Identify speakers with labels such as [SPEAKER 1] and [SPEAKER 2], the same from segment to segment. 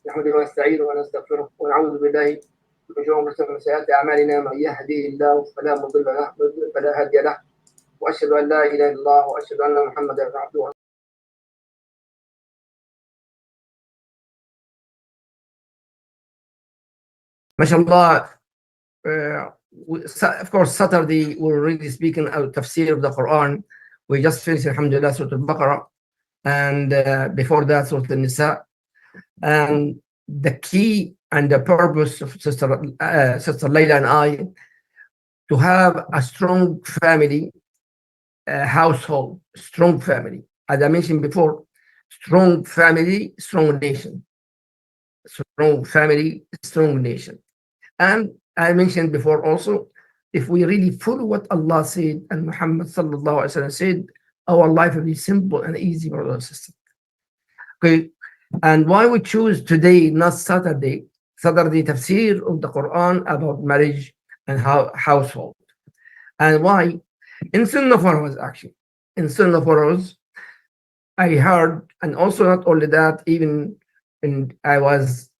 [SPEAKER 1] نحمده ونستعينه ونستغفره ونعوذ بالله من شرور انفسنا ومن سيئات اعمالنا. من يهديه الله فلا مضل له فلا هادي له، واشهد ان لا اله الا الله واشهد ان محمدا عبده ورسوله. MashaAllah, of course, Saturday we're really speaking about tafsir of the Quran. We just finished, alhamdulillah, Surah Al-Baqarah, and before that, Surah Al-Nisa. And the key and the purpose of Sister Layla and I to have a strong family, household, strong family. As I mentioned before, strong family, strong nation. Strong family, strong nation. And I mentioned before also, if we really follow what Allah said and Muhammad sallallahu alaihi wasallam said, our life will be simple and easy, brothers and sisters. Okay, and why we choose today, not Saturday, Saturday tafsir of the Quran about marriage and household, and why in Sunnahfollowers actually, in Sunnahfollowers, I heard, and also not only that, even I was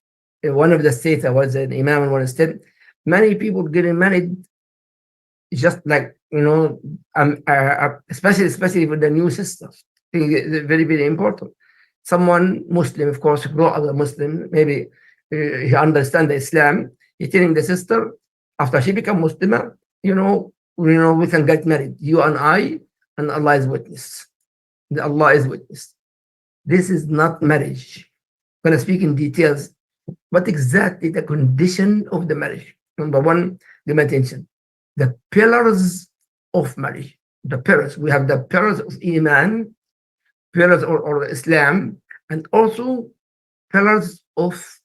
[SPEAKER 1] in one of the states, I was an imam in one state. Many people getting married, just like especially with the new sisters. I think it's very, very important. Someone Muslim, of course, grow up a Muslim, maybe he understand the Islam. He's telling the sister, after she become Muslim, we can get married, you and I, and Allah is witness. Allah is witness. This is not marriage. I'm going to speak in details. What exactly the condition of the marriage? Number one, give me attention. The pillars of marriage. The pillars. We have the pillars of Iman, pillars or Islam, and also pillars of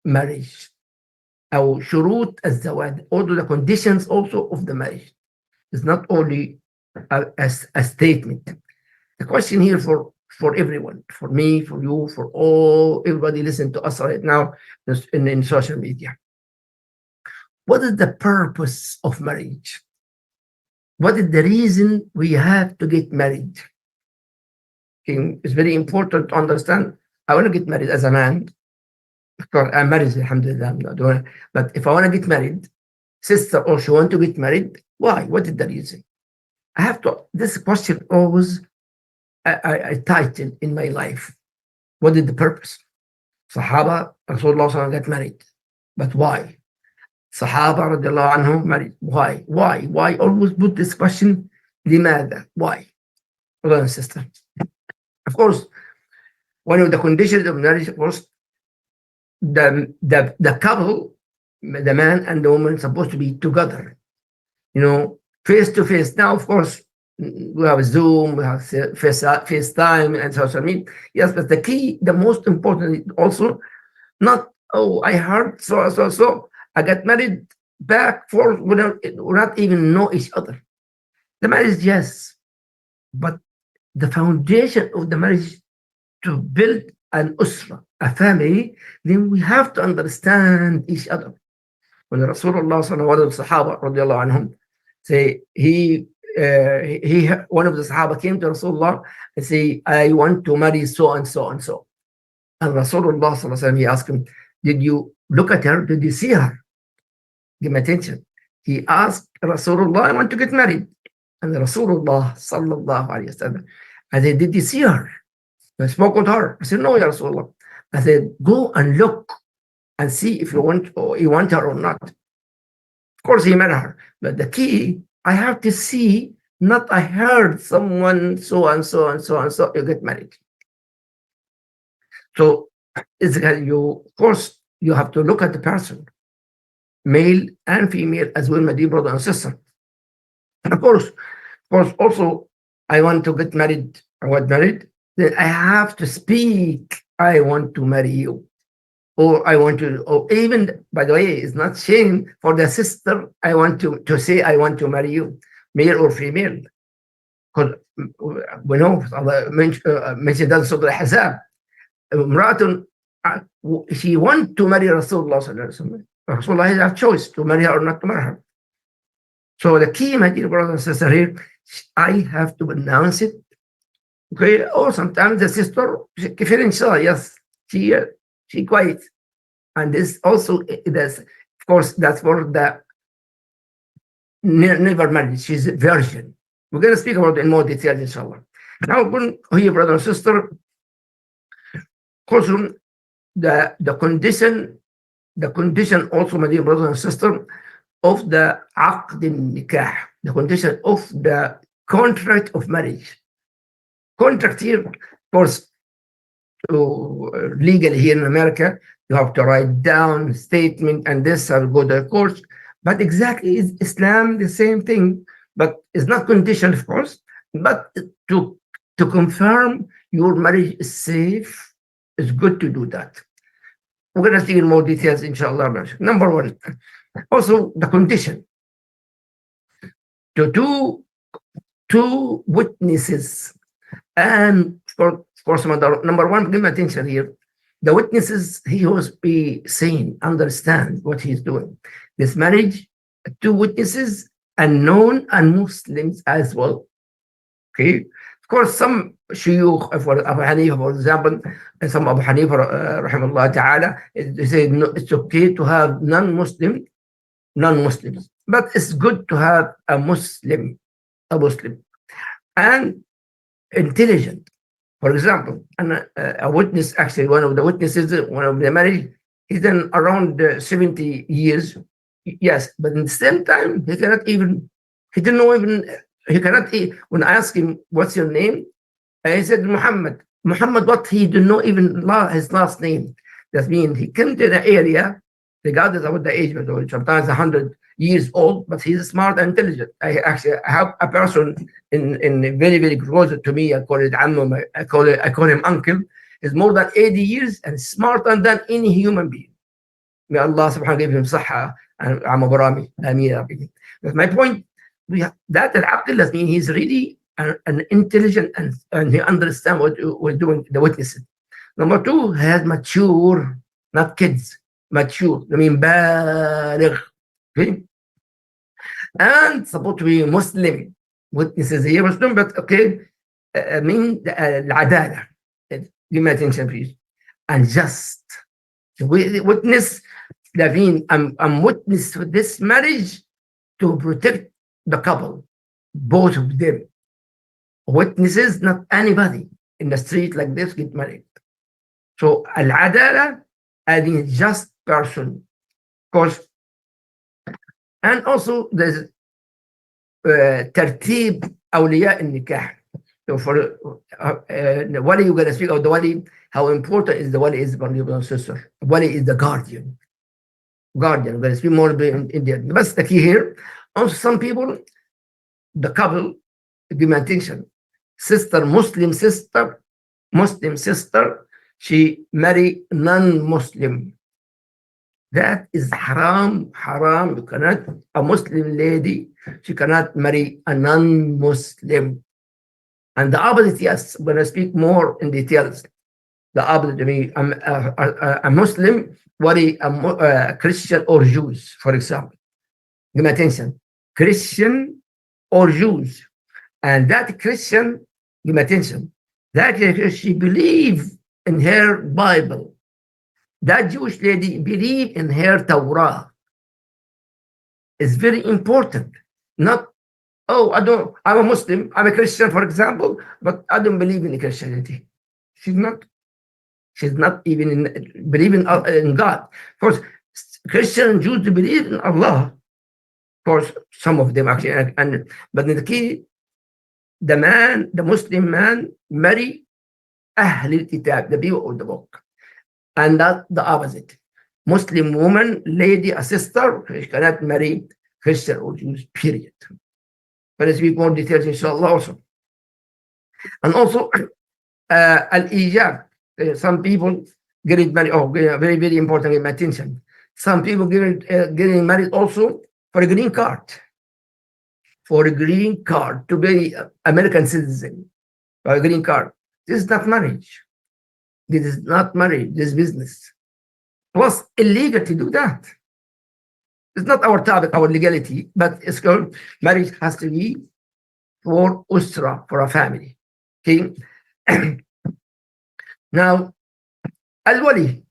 [SPEAKER 1] marriage. Or shurut az-zawaj. All the conditions also of the marriage. It's not only a statement. The question here for everyone, for me, for you, for everybody listening to us right now in social media. What is the purpose of marriage? What is the reason we have to get married? Okay, it's very important to understand. I want to get married as a man. Of course, I'm married, alhamdulillah. But if I want to get married, sister also want to get married, why? What is the reason? I have to, this question always I title in my life. What is the purpose? Sahaba, Rasulullah got married. But why? Sahaba radiallahu anhum married. Why? Why always put this question? Limada? Why? Brother and sister. Of course, one of the conditions of marriage, of course, the couple, the man and the woman, supposed to be together, face to face. Now, of course, we have Zoom, we have FaceTime, and social media. Yes, but the key, the most important, also, not I heard so. I got married back forth. We not even know each other. The marriage, yes, but the foundation of the marriage to build an usra, a family, then we have to understand each other. When Rasulullah sallallahu alaihi wasallam, Sahaba radiallahu anhum, say one of the Sahaba came to Rasulullah and say, I want to marry so and so and so. And Rasulullah sallallahu alaihi wasallam, he asked him, did you look at her? Did you see her? Give me attention. He asked Rasulullah, I want to get married. And Rasulullah sallallahu alaihi wasallam, I said, did you see her? I spoke with her. I said, no, Ya Rasulullah. I said, go and look and see if you want her or not. Of course, he met her. But the key, I have to see, not I heard someone so and so and so and so, you get married. So, of course, you have to look at the person, male and female as well, my dear brother and sister. And of course, also, I want to get married. I want married. Then I have to speak. I want to marry you, or I want to, or even, by the way, it's not shame for the sister. I want to say I want to marry you, male or female, because we know Allah mentioned that Surah Al-Ahzab. She want to marry Rasulullah sallallahu alaihi wasallam. Rasulullah has a choice to marry her or not to marry her. So the key, my dear brothers and sisters, here, I have to announce it. Okay, or sometimes the sister, yes, she quiet. And this also, that's, of course, that's for the never married. She's a virgin. We're going to speak about it in more detail, inshallah. Now, when here, brother and sister, also the condition also, my dear brother and sister, of the عقد النكاح, the condition of the contract of marriage. Contract here, of course, legally here in America, you have to write down statement and this, I'll go to the court. But exactly, is Islam the same thing? But it's not condition, of course, but to confirm your marriage is safe, it's good to do that. We're going to see in more details, inshallah. Number one, also the condition to two witnesses. And for some other, number one, give me attention here. The witnesses, he must be sane, understand what he's doing. This marriage, two witnesses, unknown and Muslims as well. Okay. Of course, some shuyukh, for Abu Hanifa, for example, and some Abu Hanifa, rahimahullah ta'ala, they say no, it's okay to have non-Muslims, but it's good to have a Muslim, and intelligent. For example, and a witness, actually, one of the witnesses, one of the marriage, he's done around 70 years. Yes, but at the same time, he cannot even, he didn't know even, he cannot, when I asked him, what's your name? He said, Muhammad. Muhammad, what? He didn't know even his last name. That means he came to the area, regardless of the age, but sometimes 100 years old, but he's smart and intelligent. I have a person in very, very close to me. I call it Ammu, I call him uncle. He's more than 80 years and smarter than any human being. May Allah subhanahu wa ta'ala give him صحة and Amma Barami. Ameen. But my point, that al-aql, that means he's really an intelligent and he understands what we're doing, the witnesses. Number two, he has mature, not kids, mature. I mean, baligh. Okay? And supposed to be Muslim. Witnesses here, Muslim, but okay, I mean, العدالة. Give me attention, please. And just. Witness, that means I'm witness to this marriage to protect the couple, both of them. Witnesses, not anybody in the street like this get married. So, al-adala, adding just person. Of course, and also there's ترتيب أولياء النكاح. So for the wali, you're going to speak of the wali, how important is the wali is, brother and sister. Wali is the guardian. We're going to speak more in India. That's the key here. Also, some people, the couple, give me attention. Muslim sister, she marry non-Muslim. That is haram. You cannot, a Muslim lady, she cannot marry a non-Muslim. And the opposite, yes, I'm going to speak more in details. The opposite, I mean, a Muslim marry a Christian or Jews, for example. Give me attention. Christian or Jews. And that Christian, give me attention, that she believe in her Bible. That Jewish lady believe in her Torah. It's very important. Not, oh, I'm a Muslim, I'm a Christian, for example, but I don't believe in Christianity. She's not even believing in God. Of course, Christian and Jews believe in Allah. Of course, some of them actually, but in the key, the Muslim man marry Ahl al-Kitab, the people of the book. And not the opposite. Muslim woman, lady, a sister, she cannot marry Christian or Jews, period. But let's speak more details, inshallah, also. And also, al-ijab. Some people getting married, very, very important, in my attention. Some people getting married also for a green card. For a green card, to be American citizen, for a green card. This is not marriage. This is not marriage, this is business. Plus, illegal to do that. It's not our topic, our legality, but it's called marriage has to be for usra, for a family. Okay. Now, al-wali.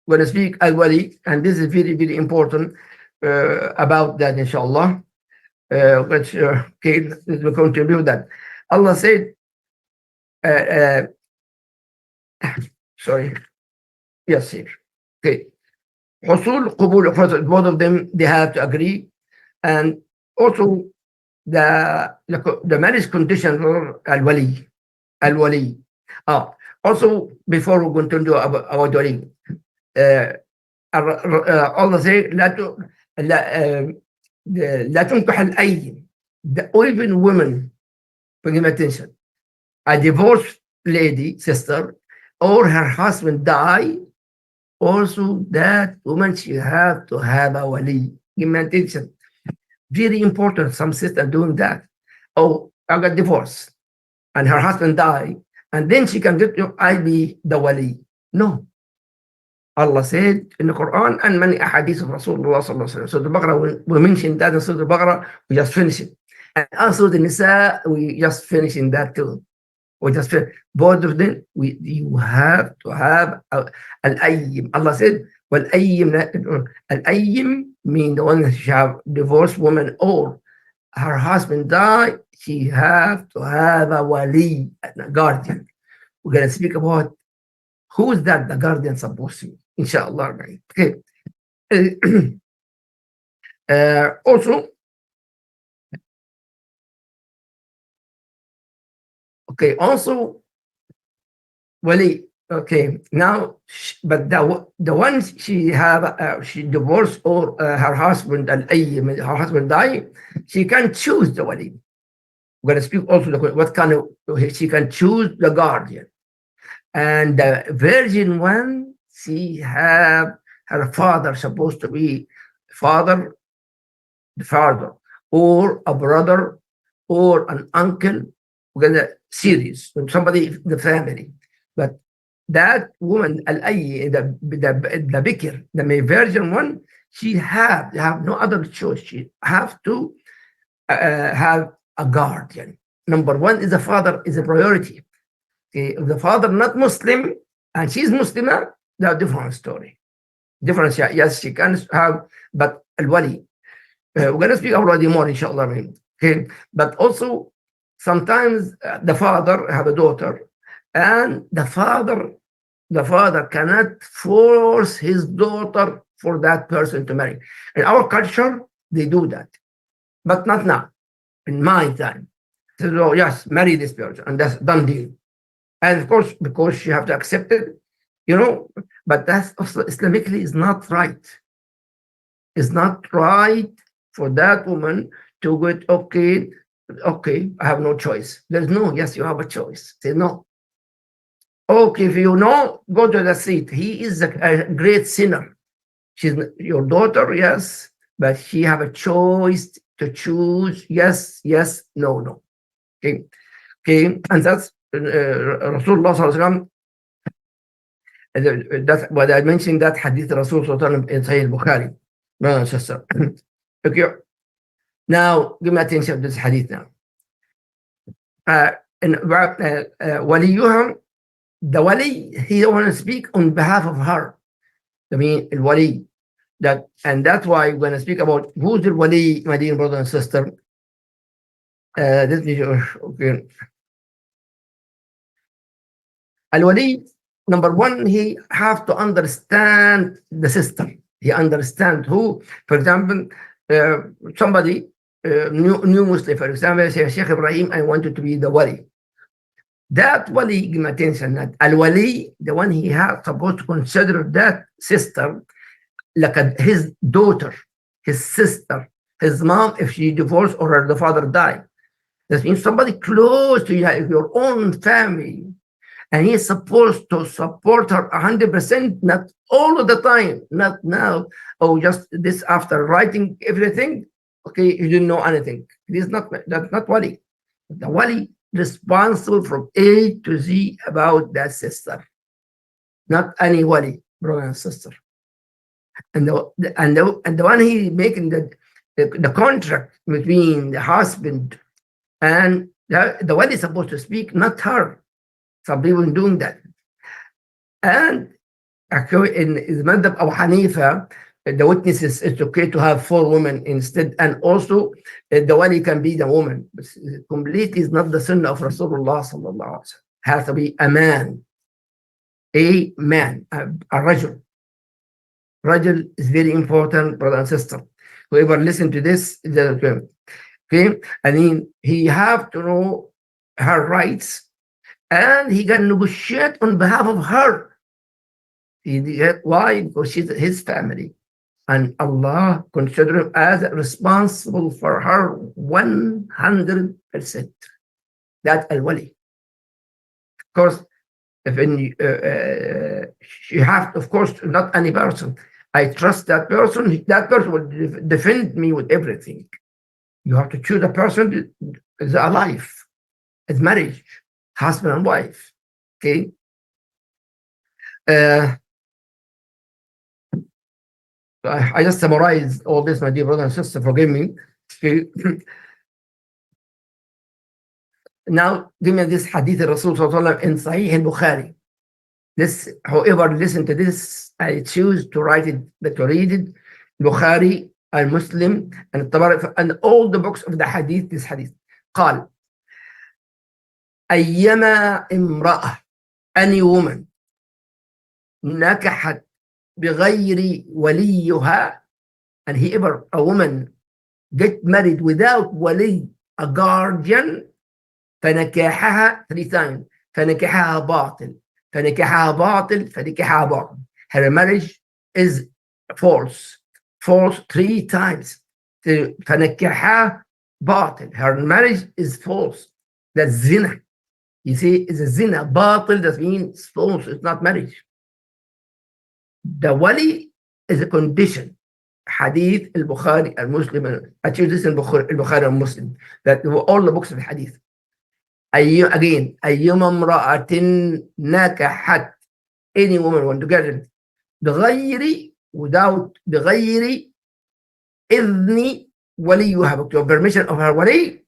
[SPEAKER 1] We're going to speak al wali, and this is very, very important about that, inshallah. Which okay, we're going to do that. Allah said, uh, uh, sorry, yes, here. Okay. حصول قبول both of them, they have to agree. And also the marriage condition for al-wali. Al-wali. Also, before we're going to do about wali, Allah say لا تنكح الأيم. The even women, pay attention, a divorced lady, sister, or her husband die, also that woman, she have to have a wali. Give me attention. Very important. Some sisters doing that. Oh, I got divorced and her husband died, and then she can get you, I be the wali. No. Allah said in the Quran and many ahadith of Rasulullah sallallahu alaihi wasallam. So the Baqarah, we mentioned that in Surah Al-Baqarah, we just finished it. And also the Nisa, we just finished in that too. We just finished. Both of them, you have to have al-ayyim. Allah said, wal-ayyim, al-ayyim mean the one that she have divorced woman or her husband died, she have to have a wali, a guardian. We're going to speak about who is that the guardian supposed to be, inshallah. Right? Okay. Also, okay, also, wali. Okay, now, but the one she have, she divorced or her husband, her husband died, she can choose the wali. We're going to speak also what kind of, she can choose the guardian. And the virgin one, she have her father supposed to be the father, or a brother, or an uncle. We're going to series, somebody in the family. But that woman, the bikr, the virgin one, she have no other choice. She have to have a guardian. Number one is the father is a priority. Okay, if the father not Muslim and she's Muslimah, that's a different story. Different, yes, she can have, but al-wali. We're going to speak already more, inshallah. Okay, but also sometimes the father have a daughter, and the father cannot force his daughter for that person to marry. In our culture, they do that, but not now. In my time, so yes, marry this person, and that's done deal. And of course, because you have to accept it, but that's also Islamically is not right. It's not right for that woman to get, okay, I have no choice. There's no, yes, you have a choice. Say no. Okay, if you know, go to the seat. He is a great sinner. She's your daughter, yes, but she have a choice to choose yes, no. Okay, and that's Rasulullah sallallahu alaihi wasallam. That's what I mentioned, that hadith Rasul sallallahu in Sahih Bukhari. No, sister. Okay, now give me attention to this hadith now. Waliyuha, the wali, he don't want to speak on behalf of her. I mean, wali. And that's why when I speak about who's the wali, my dear brother and sister, okay. Al-wali, number one, he have to understand the system. He understand who, for example, somebody, new Muslim, for example, say, Sheikh Ibrahim, I wanted to be the wali. That wali, give me attention, that al-wali, the one he has supposed to consider that sister like his daughter, his sister, his mom, if she divorced or the father died. That means somebody close to you, your own family, and he's supposed to support her 100%, not all of the time, not now. Oh, just this after writing everything. Okay, you didn't know anything. That's not wali. The wali responsible from A to Z about that sister, not any wali, brother and sister. And the one he making the contract between the husband and the wali is supposed to speak, not her. Some people doing that. And Actually, in the madhab Abu Hanifa, the witnesses, it's okay to have 4 women instead, and also the wali can be the woman. But completely is not the sunnah of Rasulullah sallallahu alaihi wasallam. Has to be a man, a rajul. Rajul is very important, brother and sister. Whoever listen to this, okay, I mean, he have to know her rights, and he can negotiate on behalf of her. Why? Because she's his family. And Allah consider him as responsible for her 100%. That al-wali. Of course, if you have, of course, not any person. I trust that person. That person will defend me with everything. You have to choose a person that is alive. It's marriage, husband and wife. Okay. I just summarized all this, my dear brother and sister. Forgive me. Okay. Now, give me this hadith of Rasul in Sahih al-Bukhari. This, whoever listen to this, I choose to write it, to read it. Bukhari, al-Muslim, and Tabari, and all the books of the hadith, this hadith. قال أيما امرأة, any woman, نكحت بغير وليها, and whoever a woman get married without wali, a guardian, فنكحها 3 times, فنكحها باطل, فنكحها باطل, فنكحها باطل. Her marriage is false 3 times. فنكحها باطل. Her marriage is false. That's zina. You see, it's a zina. باطل, that means false. It's not marriage. The wali is a condition. Hadith al-Bukhari al-Muslim. I choose this in al-Bukhari al-Muslim. That all the books of the hadith. Again, أيما امرأة نكحت, any woman want to get it, بغير, without, بغير إذن وليها, with permission of her wali,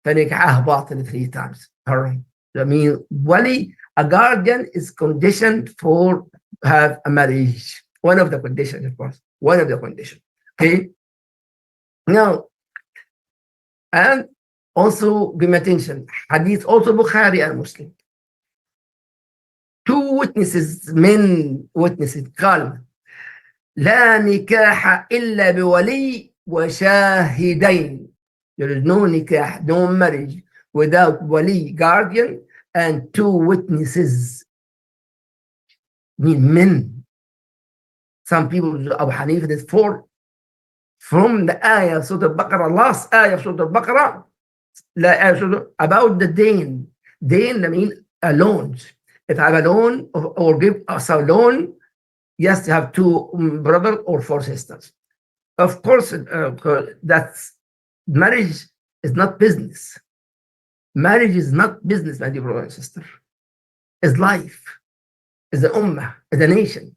[SPEAKER 1] فنكحها باطل 3 times. Her, I mean, wali, a guardian, is conditioned for have a marriage. One of the conditions, of course. One of the conditions. Okay. Now, and also give me attention. Hadith also Bukhari and Muslim. 2 witnesses, men witnesses, قال لا نكاح إلا بولي وشاهدين. There is no nikah, no marriage without wali, guardian, and 2 witnesses. Mean men. Some people, Abu Hanifa, is 4. From the ayah of Surah Al-Baqarah, last ayah of Surah Al-Baqarah, about the dain. Dain, I mean, a loan. If I have a loan or give us a loan, yes, you have 2 brothers or 4 sisters. Of course, that's marriage is not business. Marriage is not business, my dear brother and sister. It's life. It's the ummah, it's the nation.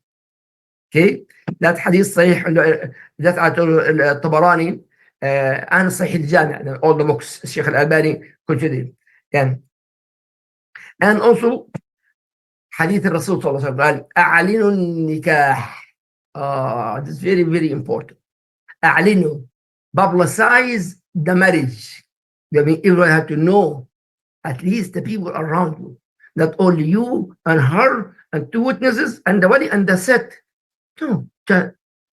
[SPEAKER 1] Okay, that hadith صحيح, that الطبراني and صحيح الجامع, all the books, Sheikh Al-Albani considered. And also hadith الرسول صلى الله عليه وسلم قال أعلنوا النكاح. This is very, very important. أعلنوا, publicize the marriage. I mean, everyone have to know, at least the people around you, not only you and her and 2 witnesses and the wali and the set. No,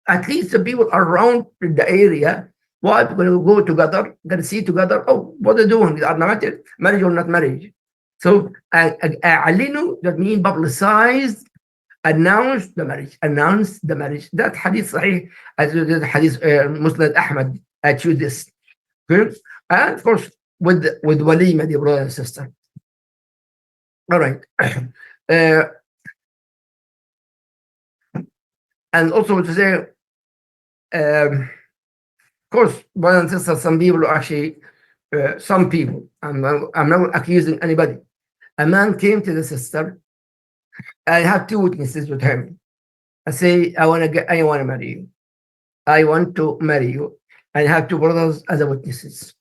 [SPEAKER 1] at least the people around the area. Why? Because we go together, gonna see together. Oh, what are they doing? Are not marriage or not marriage? So, أعلنوا, that means publicize, announce the marriage. Announce the marriage. That hadith sahih, as the hadith Musnad Ahmad. I choose this. Okay? And of course, with wali, my dear brother and sister. All right. And also to say, of course, brothers and sisters, some people actually, some people, I'm not accusing anybody. A man came to the sister. I have 2 witnesses with him. I say, I want to marry you. I want to marry you. I have 2 brothers as witnesses.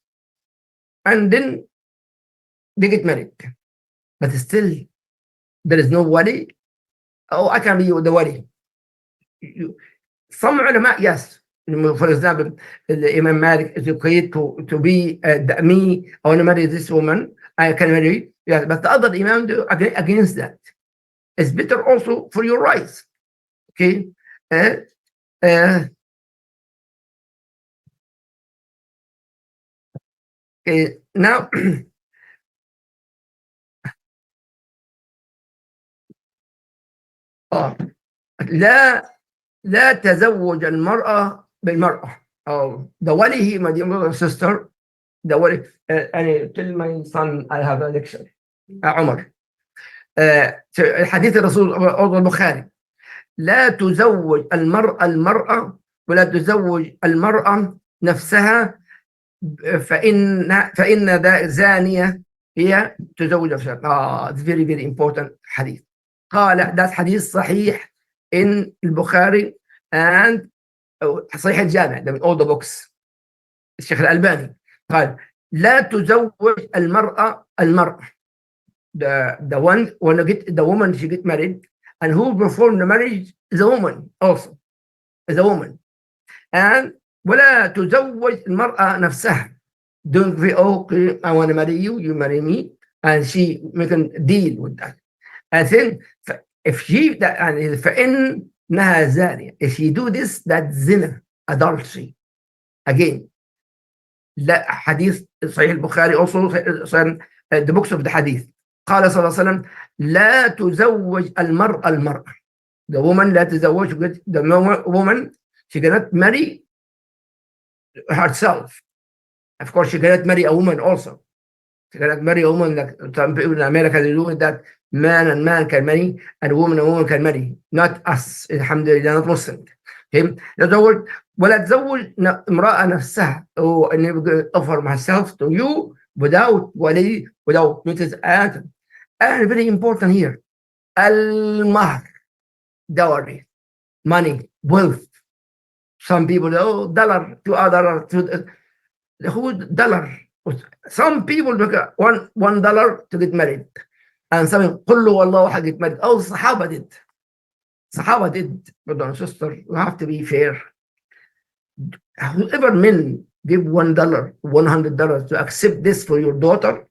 [SPEAKER 1] And then they get married. But still, there is no wali. Oh, I can be the wali. some ulama, yes. For example, the Imam Malik is okay to be me. I want to marry this woman. I can marry. Yeah, but the other Imam do against that. It's better also for your rights. Okay. Uh, uh, now, لا لا تزوج المرأة بالمرأة. أو the wali, my dear brother and sister, the wali. I tell my son I have a lecture. عمر. حديث الرسول أو البخاري: لا تزوج المرأة المرأة ولا تزوج المرأة نفسها فإن زانية هي تزوج نفسها. It's very very important حديث. قال ده حديث صحيح in البخاري and صحيح الجامع ده من all the books. الشيخ الألباني قال لا تزوج المرأة المرأة. The one when the woman she get married, and who performed the marriage is a woman also, is a woman. And ولا تزوج المرأة نفسها. Don't be okay, I want to marry you, you marry me, and she make a deal with that. I think if she that and فإنها زانية, if she do this, that's zina, adultery. Again, لا حديث صحيح البخاري also the books of the hadith. قال صلى الله عليه وسلم لا تزوج المرأة المرأة. The woman لا تزوج, the woman she cannot marry herself. Of course she cannot marry a woman also. She cannot marry a woman like some people in America they do that. Man and man can marry and woman can marry. Not us, alhamdulillah, not Muslim. Okay? تزوج ولا تزوج امرأة نفسها, or offer myself to you without wali, without notice. And very important here, al-mahr, dowry, money, wealth. Some people, dollar, $2, who dollar? Some people make $1 to get married, and some قل والله واحد get married. Oh, Sahaba did. Sahaba did. Brother and sister, you have to be fair. Whoever men give $1, $100 to accept this for your daughter,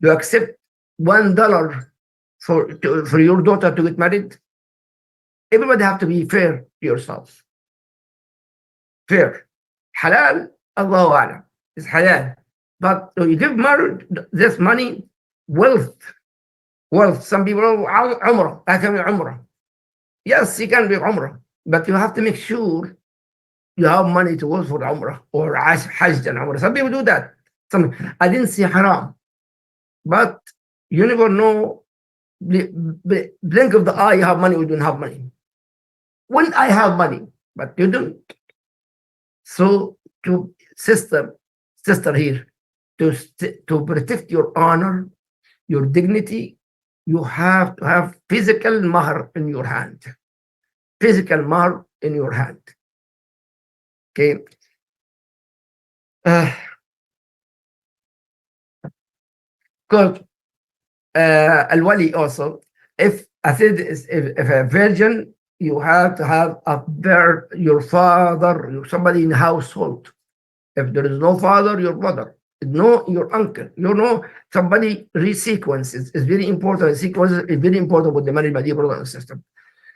[SPEAKER 1] to accept $1 for your daughter to get married. Everybody have to be fair to yourself. Fair. Halal, Allahu A'lam. It's halal. But you give married this money, wealth. Some people, Umrah, I can be Umrah. Yes, you can be Umrah, but you have to make sure you have money to go for Umrah or Hajj and Umrah. Some people do that. I didn't see haram, but you never know. Blink of the eye, you have money or you don't have money. When I have money, but you don't. So to sister here, to protect your honor, your dignity, you have to have physical mahr in your hand. Physical mahr in your hand. Okay. Good. Al-wali also. If a virgin, you have to have your father, somebody in the household. If there is no father, your mother, no your uncle, somebody resequences. It's very important. Sequence is very important with the married, my dear brother and sister.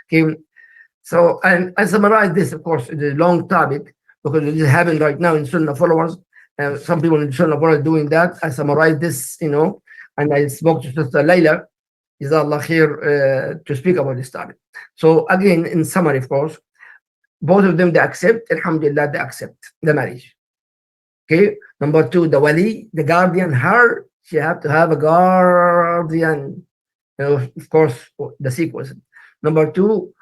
[SPEAKER 1] Okay. So, and I summarize this, of course, it's a long topic because it is happening right now in Sunnahfollowers. Some people in Sunnahfollowers are doing that. I summarize this, and I spoke to Sister Layla, Jazakallah khair, to speak about this topic. So again, in summary, of course, both of them, they accept, alhamdulillah, they accept the marriage. Okay. Number two, the wali, the guardian, she have to have a guardian. Of course, the sequence. Number two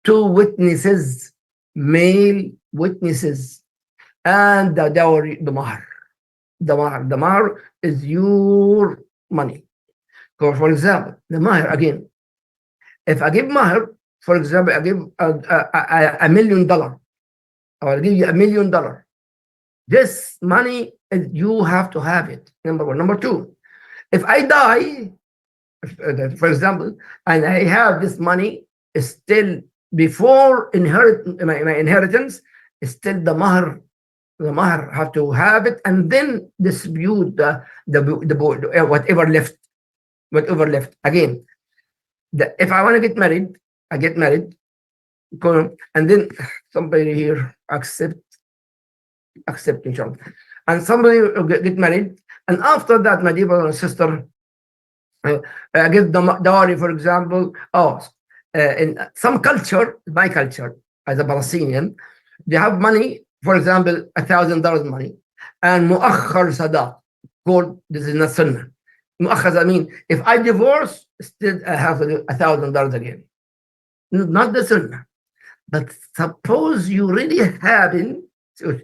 [SPEAKER 1] witnesses, male witnesses, and the dowry, the mahr. The mahr is your money. For example, the mahr again. If I give mahr, for example, I give $1 million, I'll give you $1 million. This money, you have to have it. Number one. Number two, if I die, for example, and I have this money still before my inheritance, still the mahr have to have it, and then dispute the whatever left. Again, if I want to get married, I get married, and then somebody here accept inshallah, and somebody will get married, and after that, my dear brother and sister, give the dowry, for example. In some culture, my culture as a Palestinian, they have money, for example, $1,000 money, and muakhar sadaq, called, this is not sunnah. Muakhar, I mean, if I divorce, still I have $1,000 again. Not the sunnah. But suppose you really happen to,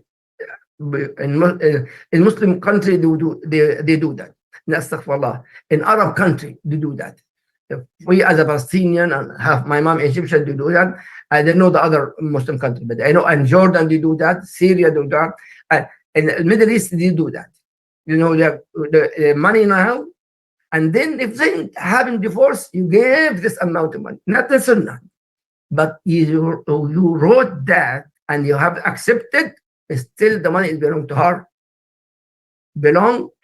[SPEAKER 1] in Muslim country, they do that. Astaghfirullah. In Arab country, they do that. If we as a Palestinian and have my mom Egyptian, they do that. I don't know the other Muslim country, but I know in Jordan they do that, Syria do that, in the Middle East they do that. You know, the money now, and then if they having divorce, you gave this amount of money, not the sunnah, but you wrote that and you have accepted. Still the money is belong to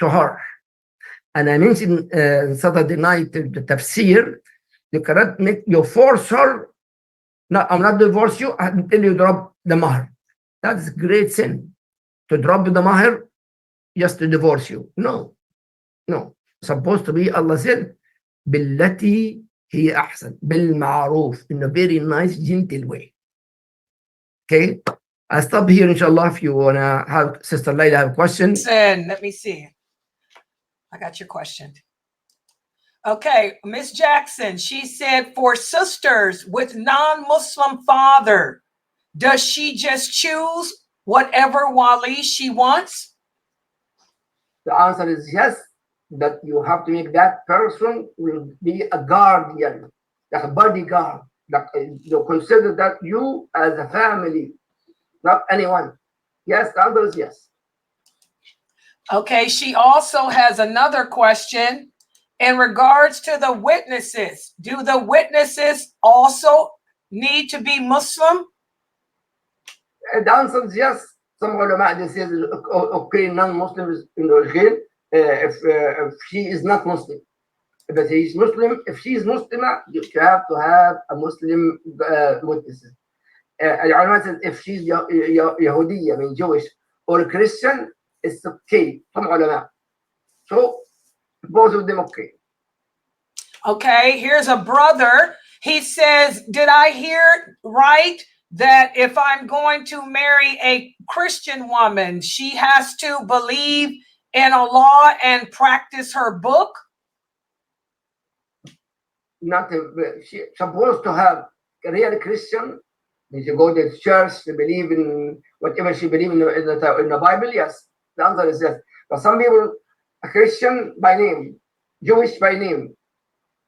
[SPEAKER 1] her. And I mentioned Saturday night the tafsir, you cannot you force her. No, I'm not divorce you until you drop the mahr. That's great sin, to drop the mahr just to divorce you. No. Supposed to be, Allah said, billati hiya ahsan, bil ma'ruf, in a very nice, gentle way. Okay, I'll stop here, inshallah. If you wanna have Sister Layla have a question.
[SPEAKER 2] Let me see. I got your question. Okay, Miss Jackson, she said, for sisters with non-Muslim father, does she just choose whatever wali she wants?
[SPEAKER 1] The answer is yes, that you have to make that person will be a guardian, like a bodyguard. Like you consider that you as a family, not anyone. Yes, the answer is yes.
[SPEAKER 2] Okay, she also has another question in regards to the witnesses. Do the witnesses also need to be Muslim?
[SPEAKER 1] The answer is yes. Some ulama they say okay, non-Muslims in the jail if she is not Muslim. But he is Muslim. If she is Muslim, you have to have a Muslim witness. العلماء said if she's Yahudi, I mean Jewish, or Christian, it's okay. Some ulama. So both of them okay.
[SPEAKER 2] Okay, here's a brother. He says, did I hear right that if I'm going to marry a Christian woman, she has to believe in Allah and practice her book?
[SPEAKER 1] Not she supposed to have a real Christian. Did you go to church to believe in whatever she believes in the Bible? Yes. The answer is yes. But some people, a Christian by name, Jewish by name,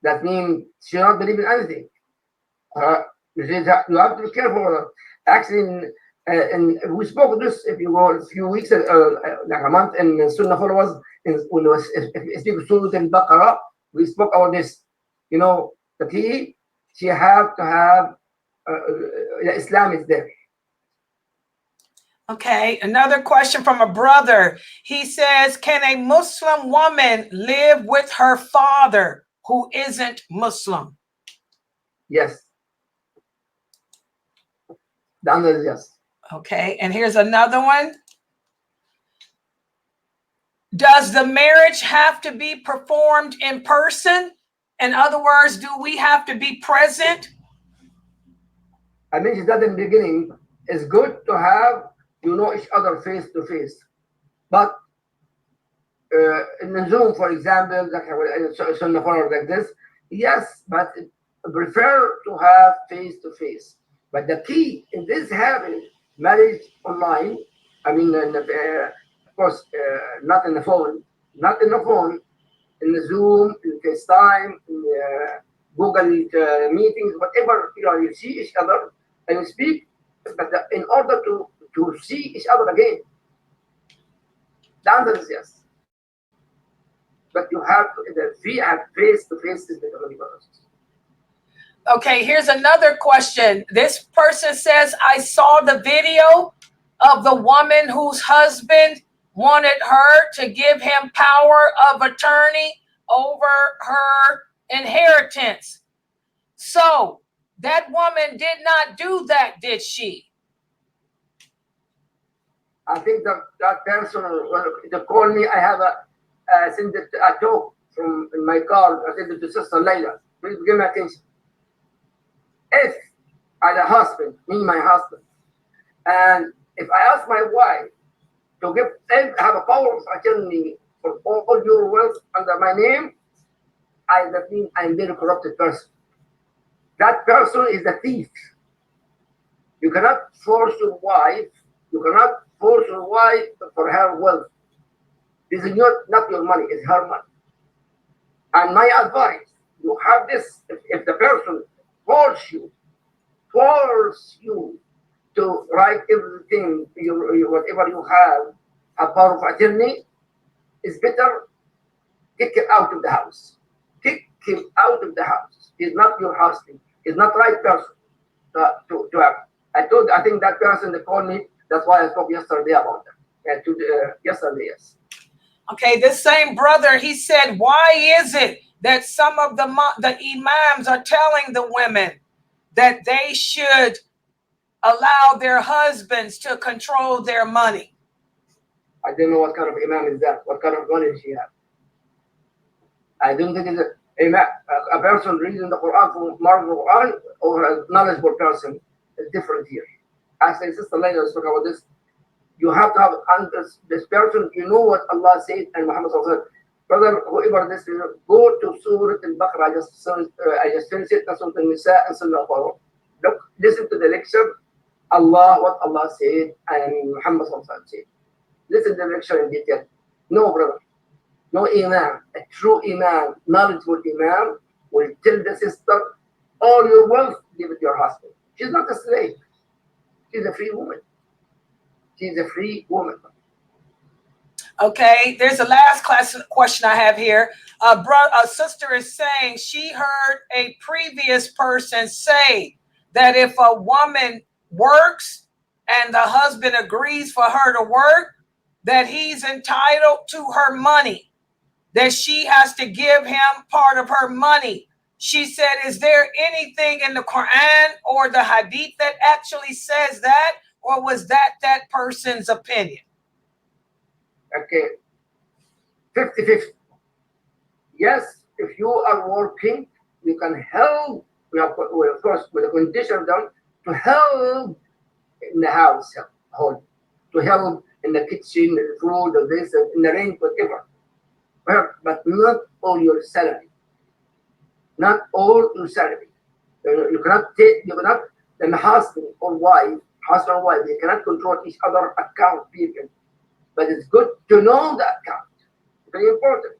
[SPEAKER 1] that means she not believe in anything. You have to be careful. Actually, and we spoke this if you go a few weeks, like a month in Sunnahfollowers, when we speak Surah Al-Baqarah, we spoke about this. You know, that she have to have Islam is there.
[SPEAKER 2] Okay, another question from a brother. He says, can a Muslim woman live with her father who isn't Muslim?
[SPEAKER 1] Yes. The answer is yes.
[SPEAKER 2] Okay, and here's another one. Does the marriage have to be performed in person? In other words, do we have to be present?
[SPEAKER 1] I mentioned that in the beginning. It's good to have, you know, each other face to face. But in the Zoom, for example, like this, yes, but I prefer to have face to face. But the key in this having marriage online, I mean, of course, not in the phone, in the Zoom, in FaceTime, in Google meetings, whatever, you know, you see each other and you speak, but in order to see each other again, the answer is yes. But you have to, the face to face is the only process.
[SPEAKER 2] Okay, here's another question. This person says, I saw the video of the woman whose husband wanted her to give him power of attorney over her inheritance. So that woman did not do that, did she?
[SPEAKER 1] I think that person, when they call me, I have send it a talk from in my car. I send it to Sister Layla. Please give me attention. If I a husband, me, my husband, and if I ask my wife to give, have a power of attorney for all your wealth under my name, that means I'm a very corrupted person. That person is a thief. You cannot force your wife. You cannot force your wife for her wealth. This is not your money, it's her money. And my advice, you have this, if the person force you to write everything, whatever you have, a power of attorney, it's better kick him out of the house. Kick him out of the house. He's not your husband. He's not the right person to have. I think that person that called me, that's why I spoke yesterday about that. Yesterday, yes.
[SPEAKER 2] Okay, this same brother, he said, why is it that some of the imams are telling the women that they should allow their husbands to control their money?
[SPEAKER 1] I don't know what kind of imam is that. What kind of knowledge he has. I don't think it's a person reading the Quran from the Quran or a knowledgeable person is different here. As I Sister Layla spoke about this, you have to have this person, you know what Allah said and Muhammad said. Brother, whoever this is, go to Surah Al-Baqarah. I just finished it, Surah Al-Nisa and Sunnahfollowers. Look, listen to the lecture. What Allah said and Muhammad said. Listen to the lecture in detail. No, brother. No imam, a true imam, knowledgeable imam, will tell the sister, all your wealth, give it to your husband. She's not a slave. She's a free woman. She's a free woman.
[SPEAKER 2] Okay, there's a last question I have here. A sister is saying she heard a previous person say that if a woman works and the husband agrees for her to work, that he's entitled to her money, that she has to give him part of her money. She said, is there anything in the Quran or the Hadith that actually says that, or was that person's opinion?
[SPEAKER 1] Okay, 50-50. Yes, if you are working, you can help. Of course, with the condition down to help in the house, to help in the kitchen, the food, or this, in the rain, whatever. But not all your salary. Not all your salary. You cannot take. You cannot. The husband or wife, they cannot control each other account. Period. But it's good to know the account. Very important.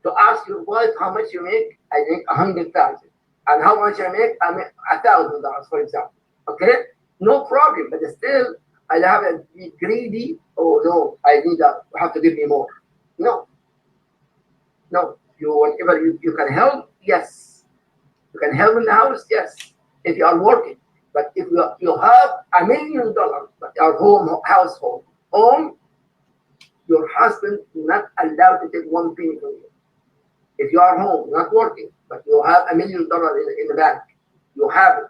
[SPEAKER 1] To ask your wife how much you make. I make 100,000, and how much I make $1,000, for example. Okay, no problem. But still, I have to be greedy. Oh no, you have to give me more. No. Whatever you can help, yes. You can help in the house, yes. If you are working, but if you have $1 million, but your household, your husband is not allowed to take one penny from you. If you are home, not working, but you have $1 million in the bank, you have it.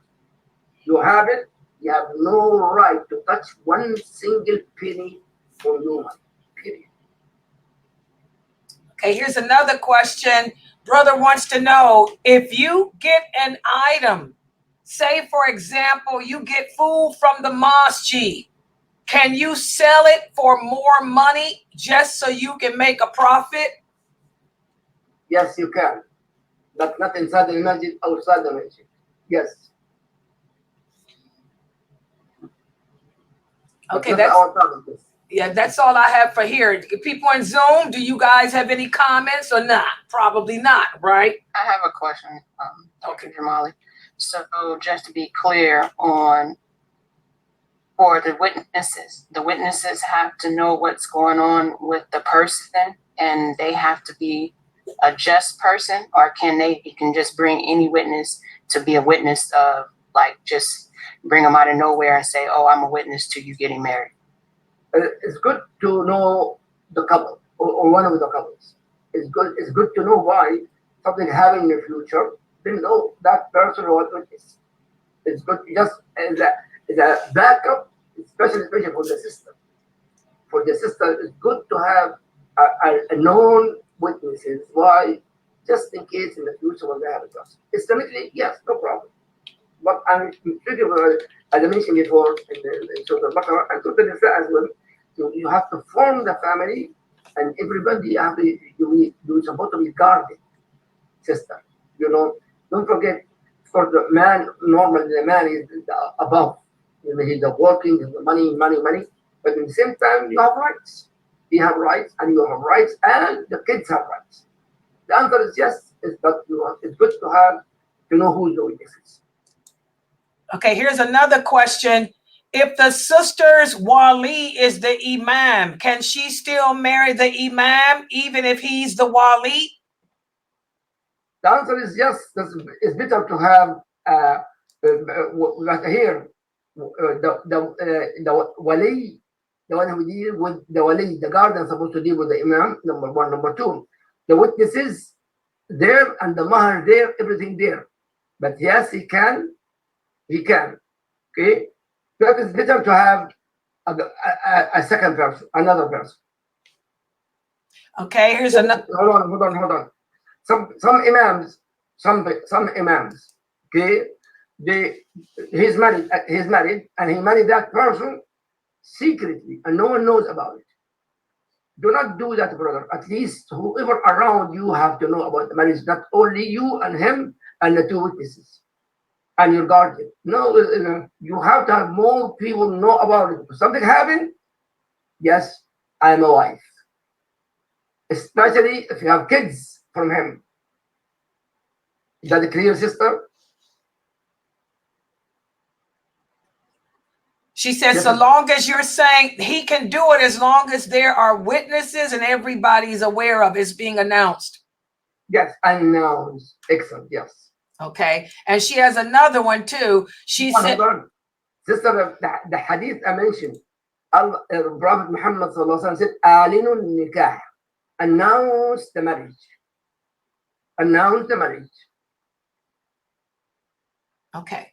[SPEAKER 1] You have no right to touch one single penny from your money. Period.
[SPEAKER 2] Okay, here's another question. Brother wants to know, if you get an item, say for example, you get food from the mosque, can you sell it for more money just so you can make a profit?
[SPEAKER 1] Yes, you can. But not inside the masjid, outside the masjid. Yes.
[SPEAKER 2] Okay, that's all I have for here. People in Zoom, do you guys have any comments or not? Probably not, right?
[SPEAKER 3] I have a question, Dr. Dremali. So just to be clear on, for the witnesses have to know what's going on with the person, and they have to be a just person, or can just bring any witness to be a witness of, like, just bring them out of nowhere and say, oh, I'm a witness to you getting married?
[SPEAKER 1] It's good to know the couple or one of the couples. It's good to know why something happened in the future. Then know that person was witness. It's good just as a backup, especially for the sister. For the sister, it's good to have a known witnesses. Why? Just in case in the future when they have a trust. Islamically, yes, no problem. But I'm as I mentioned before in Surah Al-Baqarah and Surah Al-Nisa as well, you have to form the family, and everybody have to, you're supposed to be guarded, sister. You know, don't forget, for the man, normally the man is above. You know, he's working, he's money. But at the same time, you have rights. You have rights, and you have rights, and the kids have rights. The answer is yes. It's good to know who the witness is.
[SPEAKER 2] Okay, here's another question. If the sister's wali is the imam, can she still marry the imam even if he's the wali?
[SPEAKER 1] The answer is yes. It's better to have like here the wali, the one who deal with the wali, the guardian supposed to deal with the imam. Number one, number two, the witnesses there and the mahar there, everything there. But yes, he can. Okay, but it's better to have a second person, another person.
[SPEAKER 2] Okay, here's another.
[SPEAKER 1] Hold on. Some imams, okay, he's married, and he married that person secretly, and no one knows about it. Do not do that, brother. At least whoever around you have to know about the marriage, not only you and him and the two witnesses and your guardian. No, you have to have more people know about it. If something happened, yes, I'm a wife. Especially if you have kids from him. Is that clear, sister?
[SPEAKER 2] She said,
[SPEAKER 1] yes,
[SPEAKER 2] so long as you're saying he can do it, as long as there are witnesses and everybody's aware of it's being announced.
[SPEAKER 1] Yes, announced. Excellent, yes.
[SPEAKER 2] Okay, and she has another one too. She said,
[SPEAKER 1] sister, the hadith I mentioned, Prophet Muhammad said, Alinun nikah, announce the marriage. Announce the marriage.
[SPEAKER 2] Okay.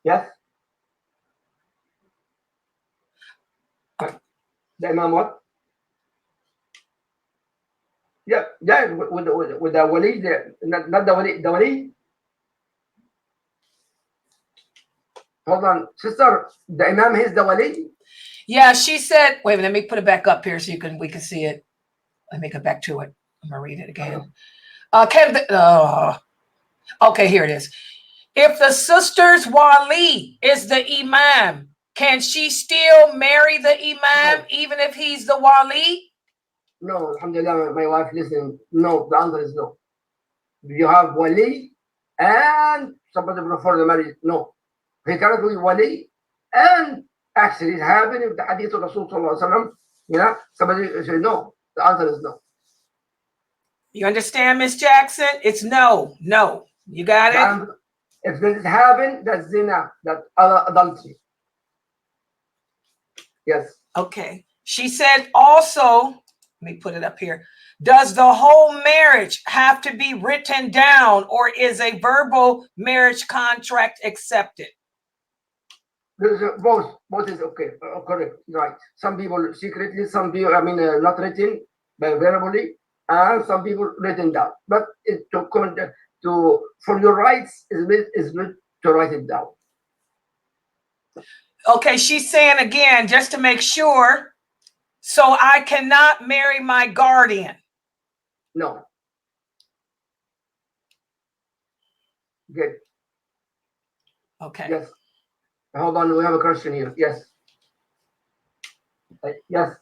[SPEAKER 1] Yes. The Imam what? Yeah, with the wali, not the wali. Hold on, sister. The Imam is the wali.
[SPEAKER 2] Yeah, she said. Wait, let me put it back up here so we can see it. Let me get back to it. I'm gonna read it again. Okay, here it is. If the sister's wali is the imam, can she still marry the imam even if he's the wali?
[SPEAKER 1] No, alhamdulillah, my wife listening. No, the answer is no. You have wali and somebody before the marriage. No, he cannot be wali. And actually, it happened in the hadith of Rasul sallallahu alaihi wasallam. You know, somebody said no. The answer is no.
[SPEAKER 2] You understand, Miss Jackson? It's no. You got it?
[SPEAKER 1] If this happened, that's zina, that's adultery. Yes.
[SPEAKER 2] Okay. She said also, let me put it up here. Does the whole marriage have to be written down, or is a verbal marriage contract accepted?
[SPEAKER 1] Both is okay, correct, right. Some people secretly, some people, not written, but verbally, and some people written down. But for your rights, is good to write it down.
[SPEAKER 2] Okay, she's saying again, just to make sure, so I cannot marry my guardian.
[SPEAKER 1] No. Good.
[SPEAKER 2] Okay.
[SPEAKER 1] Yes. Hold on, we have a question here. Yes. Yes.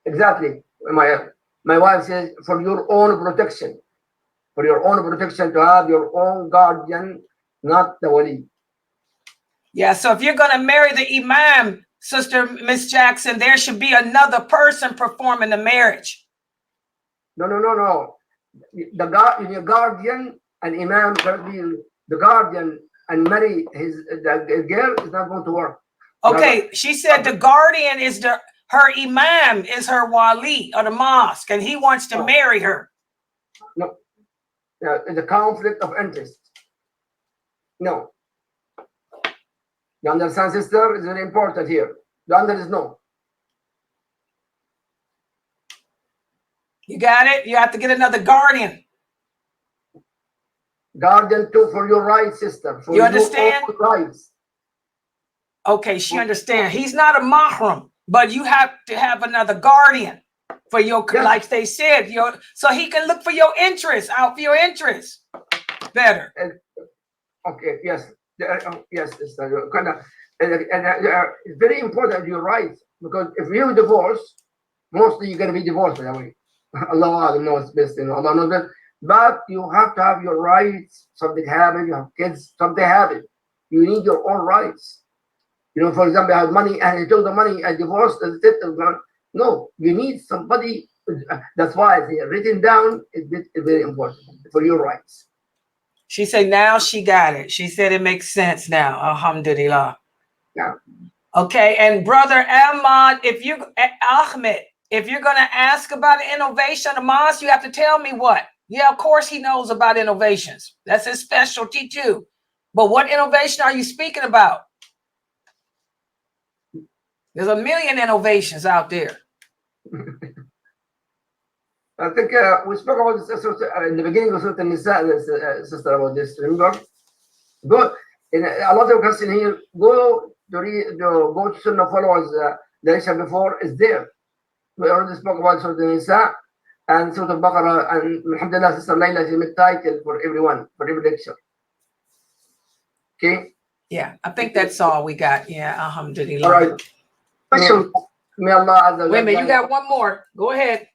[SPEAKER 1] Exactly. My wife says, for your own protection. For your own protection, to have your own guardian, not the wali.
[SPEAKER 2] Yeah, so if you're going to marry the imam, Sister Miss Jackson, there should be another person performing the marriage.
[SPEAKER 1] No. The guardian and imam gonna be the guardian and marry the girl is not going to work.
[SPEAKER 2] Okay, she said the guardian is her imam is her wali of the mosque, and he wants to marry her.
[SPEAKER 1] No, the conflict of interest. No. You understand, sister? It's very important here. The answer is no.
[SPEAKER 2] You got it? You have to get another guardian.
[SPEAKER 1] Guardian too for your rights, sister. For
[SPEAKER 2] You understand?
[SPEAKER 1] Your rights.
[SPEAKER 2] Okay, she understands. He's not a mahram, but you have to have another guardian for your,
[SPEAKER 1] Yes.
[SPEAKER 2] like they said, so he can look for your interests, out for your interests better.
[SPEAKER 1] Okay, yes. Yes, sister. It's very important your rights, because if you divorce, mostly you're going to be divorced, by the way. Allah knows best, Allah knows best. But you have to have your rights. Something happened, you have kids, something happened. You need your own rights. For example, I have money and I took the money, I divorced, and no, you need somebody. That's why it's written down. It's very important for your rights.
[SPEAKER 2] She said now she got it. She said it makes sense now. Alhamdulillah.
[SPEAKER 1] Yeah.
[SPEAKER 2] Okay, and Brother Ahmad, Ahmed, if you're going to ask about the innovation of the mosque, you have to tell me what. Yeah, of course he knows about innovations. That's his specialty too. But what innovation are you speaking about? There's a million innovations out there.
[SPEAKER 1] I think we spoke about this in the beginning of Surah Nisa, sister, about this. Remember? Go. A lot of us in here go to Sunnahfollowers. The lecture before is there. We already spoke about Surah Nisa and Surah Al-Baqarah, and alhamdulillah, Sister Layla is a title for everyone, for every lecture. Okay?
[SPEAKER 2] Yeah, I think that's all we got. Yeah, alhamdulillah.
[SPEAKER 1] All right. Question. May Allah Azza wa
[SPEAKER 2] Wait a minute,
[SPEAKER 1] Jalla-
[SPEAKER 2] you got one more. Go ahead.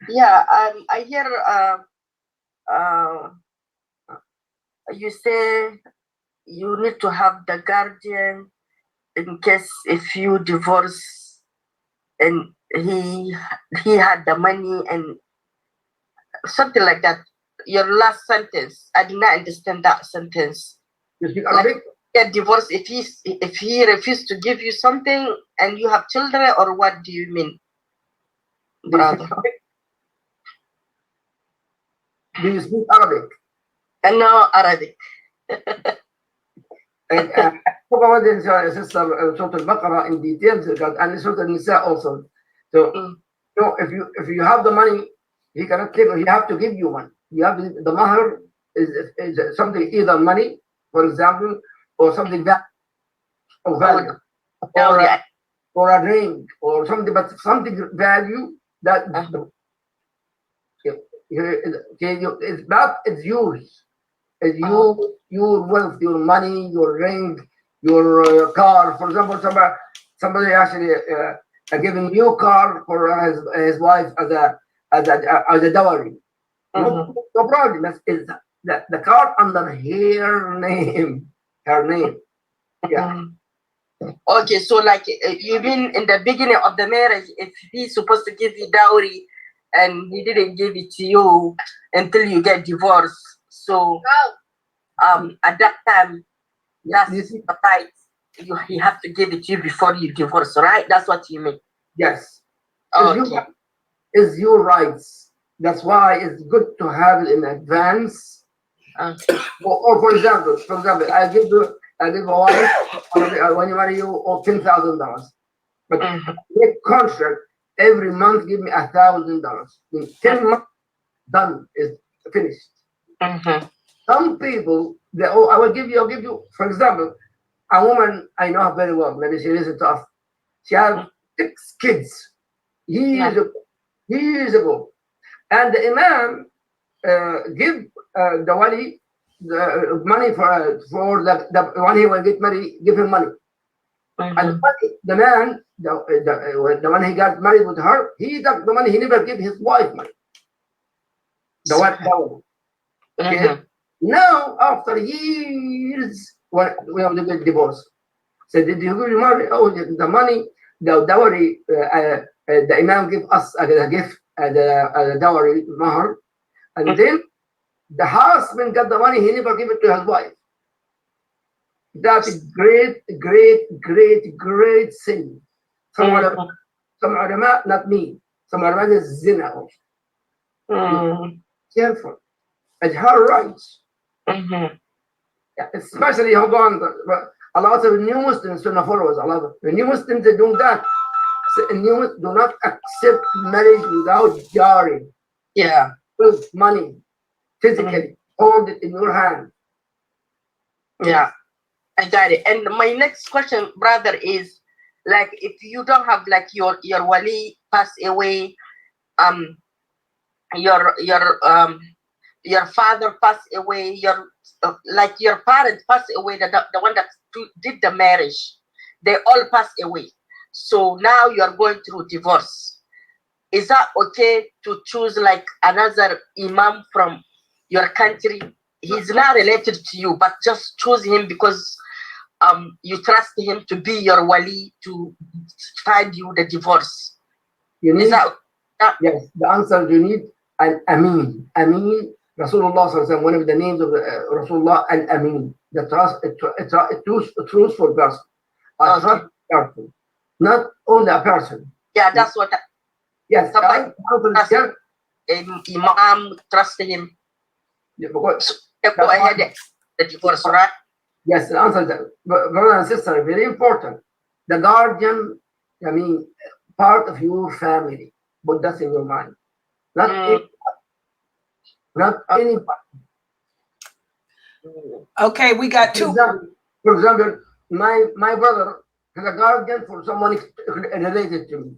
[SPEAKER 4] Yeah, I hear you say you need to have the guardian in case if you divorce and he had the money and something like that. Your last sentence, I did not understand that sentence.
[SPEAKER 1] You speak Arabic?
[SPEAKER 4] Get divorced if he refused to give you something and you have children, or what do you mean, brother?
[SPEAKER 1] Do you speak Arabic?
[SPEAKER 4] No Arabic.
[SPEAKER 1] And talk about this, sister, Surah Al-Baqarah in details, and Surah Al-Nisa also. So, if you have the money, he cannot give. He have to give you one. You have the mahr is something, either money, for example, or something that of value, or a ring, or something, but something value that it's yours. It's your wealth, your money, your ring, your car. For example, somebody actually giving you a car for his wife as a dowry. No problem. It's the car under her name. Yeah.
[SPEAKER 4] Okay, so like you mean in the beginning of the marriage, if he's supposed to give you dowry and he didn't give it to you until you get divorced, so at that time, that's right. You have to give it to you before you divorce, right? That's what you mean.
[SPEAKER 1] Yes.
[SPEAKER 4] Okay.
[SPEAKER 1] It's your rights. That's why it's good to have it in advance.
[SPEAKER 4] Okay.
[SPEAKER 1] Or for example, I give a wife when you marry you or $10,000, but make contract every month. Give me $1,000. In 10 months, done, is finished. Some people, I will give you. For example, a woman I know her very well. Maybe she listens to us. She has 6 kids years ago, and the imam give the wali the money for the one he will get married. Give him money, and the man, the one he got married with her, he got the money. He never give his wife money. The one. Okay. Now, after years, when they get divorced, So did you give you money? Oh, the money, the dowry, the Imam give us a gift, the dowry, mahar, and then the husband got the money, he never give it to his wife. That is great, great, great, great sin. Some ulama, not me, some ulama is zina also. Careful. It's her rights. Yeah, especially hold on, a lot of new Muslims, Sunnahfollowers, a lot of the new Muslims, they do that. So, new do not accept marriage without dowry.
[SPEAKER 4] Yeah.
[SPEAKER 1] With money, physically, hold it in your hand.
[SPEAKER 4] Yeah, I got it. And my next question, brother, is like if you don't have like your wali pass away, your father passed away, your like your parents passed away, the one that did the marriage, they all passed away. So now you are going through divorce. Is that okay to choose like another imam from your country? He's not related to you, but just choose him because you trust him to be your wali to find you the divorce.
[SPEAKER 1] You need,
[SPEAKER 4] is that
[SPEAKER 1] yes, the answer you need an Amin. Amin, Rasulullah, one of the names of Rasulullah, an Amin. The trust, a truthful person. A trustful person. Not only a person.
[SPEAKER 4] Yeah, that's what.
[SPEAKER 1] Yes,
[SPEAKER 4] somebody imam trust him.
[SPEAKER 1] Yeah,
[SPEAKER 4] go ahead, the divorce, right?
[SPEAKER 1] Yes, the answer is that, brother and sister, very important. The guardian, I mean, part of your family. Put that in your mind. Not anybody.
[SPEAKER 2] Okay, we got two.
[SPEAKER 1] For example, my brother is a guardian for someone related to me.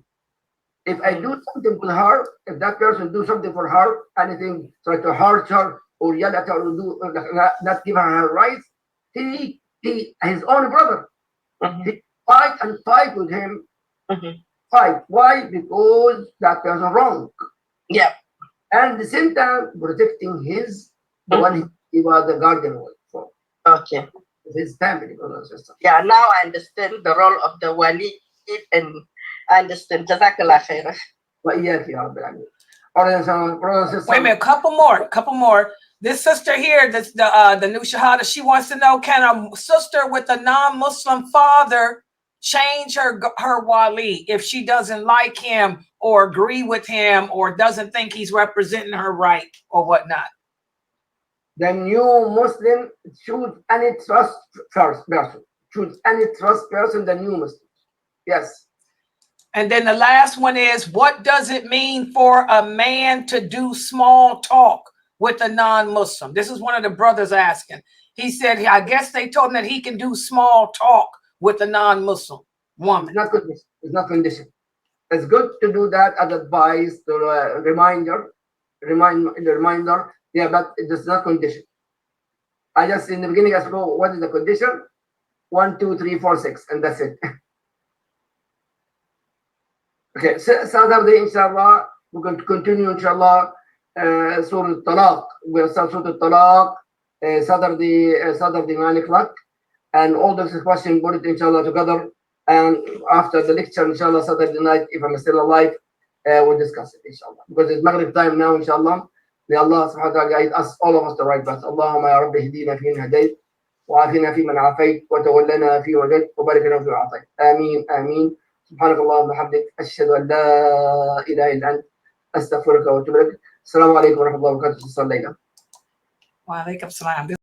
[SPEAKER 1] If I do something with her, if that person do something for her, anything, try to hurt her or yell at her or do not give her her rights, he his own brother. He fight with him. Fight. Why? Because that person wrong.
[SPEAKER 4] Yeah.
[SPEAKER 1] And at the same time protecting the one he was the guardian for.
[SPEAKER 4] Okay.
[SPEAKER 1] His family, brother and sister.
[SPEAKER 4] Yeah, now I understand the role of the wali and I understand. Jazakallah khairah.
[SPEAKER 1] Wait
[SPEAKER 2] a minute, couple more. This sister here, the new Shahada, she wants to know, can a sister with a non-Muslim father change her wali if she doesn't like him or agree with him or doesn't think he's representing her right or whatnot?
[SPEAKER 1] The new Muslim choose any trust first person. Choose any trust person, the new Muslim. Yes.
[SPEAKER 2] And then the last one is, what does it mean for a man to do small talk with a non-Muslim? This is one of the brothers asking. He said, I guess they told him that he can do small talk with a non-Muslim woman.
[SPEAKER 1] It's not condition. It's not condition. It's good to do that as advice, to reminder. Yeah, but it is not condition. I just in the beginning I said, oh, what is the condition? 1, 2, 3, 4, 6, and that's it. Okay, Saturday, inshallah, we're going to continue, inshallah, Surah Al-Talaq. We'll start Surah Al-Talaq Saturday 9 o'clock. And all those questions, put it, inshallah, together. And after the lecture, inshallah, Saturday night, if I'm still alive, we'll discuss it, inshallah. Because it's Maghrib time now, inshallah. May Allah subhanahu wa ta'ala guide us, all of us, the right path. Allahumma ya Rabbi hdina fi man hadayt, wa afina fi man afayt, wa tawallana fi man hadayt, wa barik lana fi ma atayt. Ameen, ameen. سبحانك اللهم وبحمدك أشهد أن لا إله إلا أنت أستغفرك وأتوب إليك. السلام عليكم ورحمة الله وبركاته.
[SPEAKER 2] Wa alaikum salam.